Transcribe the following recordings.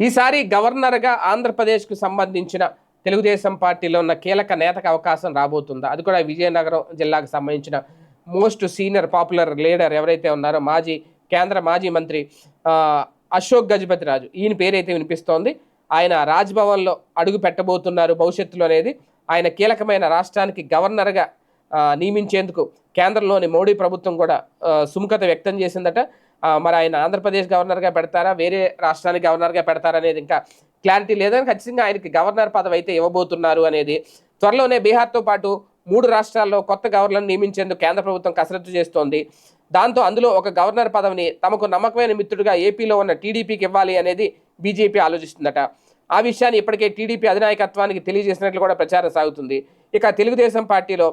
ఈసారి గవర్నర్గా ఆంధ్రప్రదేశ్కు సంబంధించిన తెలుగుదేశం పార్టీలో ఉన్న కీలక నేతకు అవకాశం రాబోతుందా? అది కూడా విజయనగరం జిల్లాకు సంబంధించిన మోస్ట్ సీనియర్ పాపులర్ లీడర్ ఎవరైతే ఉన్నారో కేంద్ర మాజీ మంత్రి అశోక్ గజపతిరాజు, ఈయన పేరైతే వినిపిస్తోంది. ఆయన రాజ్భవన్లో అడుగు పెట్టబోతున్నారు భవిష్యత్తులో అనేది. ఆయన కీలకమైన రాష్ట్రానికి గవర్నర్గా నియమించేందుకు కేంద్రంలోని మోడీ ప్రభుత్వం కూడా సుముఖత వ్యక్తం చేసిందట. మరి ఆయన ఆంధ్రప్రదేశ్ గవర్నర్గా పెడతారా, వేరే రాష్ట్రానికి గవర్నర్గా పెడతారా అనేది ఇంకా క్లారిటీ లేదని, ఖచ్చితంగా ఆయనకి గవర్నర్ పదవి అయితే ఇవ్వబోతున్నారు అనేది. త్వరలోనే బీహార్తో పాటు 3 రాష్ట్రాల్లో కొత్త గవర్నర్లను నియమించేందుకు కేంద్ర ప్రభుత్వం కసరత్తు చేస్తోంది. దాంతో అందులో ఒక గవర్నర్ పదవిని తమకు నమ్మకమైన మిత్రుడిగా ఏపీలో ఉన్న టీడీపీకి ఇవ్వాలి అనేది బీజేపీ ఆలోచిస్తుందట. ఆ విషయాన్ని ఇప్పటికే టీడీపీ అధినాయకత్వానికి తెలియజేసినట్లు కూడా ప్రచారం సాగుతుంది. ఇక తెలుగుదేశం పార్టీలో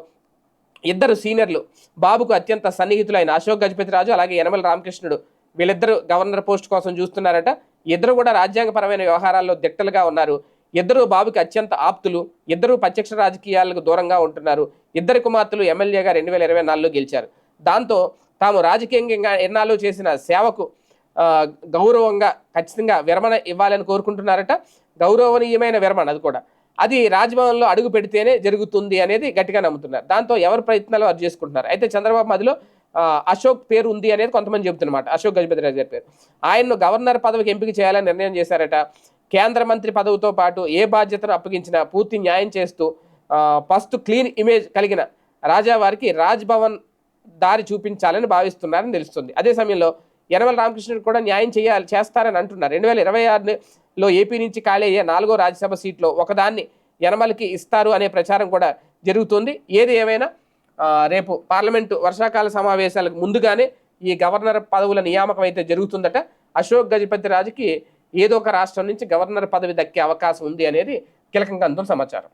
ఇద్దరు సీనియర్లు, బాబుకు అత్యంత సన్నిహితులైన అశోక్ గజపతిరాజు అలాగే యనమల రామకృష్ణుడు, వీళ్ళిద్దరూ గవర్నర్ పోస్ట్ కోసం చూస్తున్నారట. ఇద్దరు కూడా రాజ్యాంగపరమైన వ్యవహారాల్లో దిట్టలుగా ఉన్నారు. ఇద్దరు బాబుకి అత్యంత ఆప్తులు. ఇద్దరు ప్రత్యక్ష రాజకీయాలకు దూరంగా ఉంటున్నారు. ఇద్దరు కుమార్తెలు ఎమ్మెల్యేగా 2024లో గెలిచారు. దాంతో తాము రాజకీయంగా ఎన్నాళ్ళు చేసిన సేవకు గౌరవంగా ఖచ్చితంగా విరమణ ఇవ్వాలని కోరుకుంటున్నారట. గౌరవనీయమైన విరమణ, అది రాజ్భవన్లో అడుగు పెడితేనే జరుగుతుంది అనేది గట్టిగా నమ్ముతున్నారు. దాంతో ఎవరి ప్రయత్నాలు అది చేసుకుంటున్నారు. అయితే చంద్రబాబు మధ్యలో అశోక్ పేరు ఉంది అనేది కొంతమంది చెబుతున్నమాట. అశోక్ గజపతిరాజు గారి పేరు. ఆయన్ను గవర్నర్ పదవికి ఎంపిక చేయాలని నిర్ణయం చేశారట. కేంద్ర మంత్రి పదవితో పాటు ఏ బాధ్యతను అప్పగించినా పూర్తి న్యాయం చేస్తూ ఫస్ట్ క్లీన్ ఇమేజ్ కలిగిన రాజావారికి రాజ్భవన్ దారి చూపించాలని భావిస్తున్నారని తెలుస్తుంది. అదే సమయంలో యనమల రామకృష్ణుడు కూడా న్యాయం చేస్తారని అంటున్నారు. 2026లో ఏపీ నుంచి ఖాళీ అయ్యే 4వ రాజ్యసభ సీట్లో ఒకదాన్ని యనమలకి ఇస్తారు అనే ప్రచారం కూడా జరుగుతుంది. ఏది ఏమైనా రేపు పార్లమెంటు వర్షాకాల సమావేశాలకు ముందుగానే ఈ గవర్నర్ పదవుల నియామకం అయితే జరుగుతుందట. అశోక్ గజపతిరాజుకి ఏదో ఒక రాష్ట్రం నుంచి గవర్నర్ పదవి దక్కే అవకాశం ఉంది అనేది కీలకంగా అందుతున్న సమాచారం.